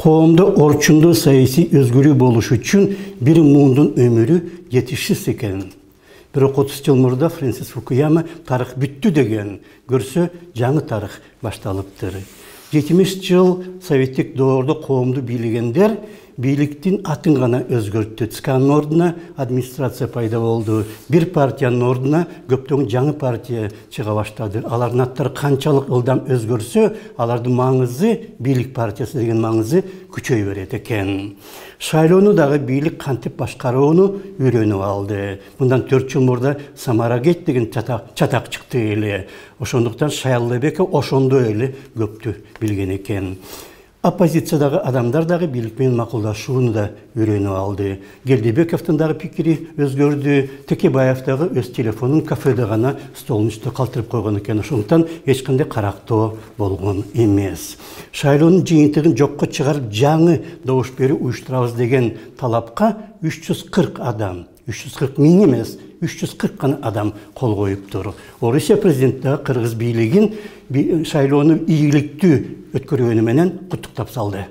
Qoomda orçundu sayısı özgürlüğü boluş üçün bir muundun ömürü yetişsiz eken. Bir 30 yıl murda Francis Fukuyama tarix büttü degen görse жаңы tarix baştalıptır. 70 yıl Sovetlik doğurda qoomdu bilgenler birliktin atın gana özgürttü. Tskanın orduna administrasiya payda oldu. Bir partiyanın orduna köptön жаңы partiya çığa başladı. Aların atları kançalık ıldan özgürse, alardın mаңызы, birlik partiyası degen mаңызы küçöy beredi eken. Şaylonu dağı birlik kantip başkaruunu ürenip aldı. Bundan 4 yıl murda Samaraget degen çatak çıktı eli. Oşonduktan Şaylыбeke oşondu eli köptü bilgen eken. Оппозициядагы адамдар дагы бийлик менен макулдашууну да үйрөнүп алды. Келдибековдун дагы пикири өзгөрдү. Текебаев дагы өз телефонун кафеде гана столдун үстүнө калтырып койгон экен. Ошондуктан эч кандай карактоо болгон эмес. Шайлоонун жыйынтыгын жокко чыгарып жаңы добуш берүү уюштурабыз деген талапка 340 адам, 340 миң эмес, 340 гана адам кол коюптур. Орусия президенти Кыргыз бийлигин шайлоону ийгиликтүү өткөргөнү менен куттуктап салды.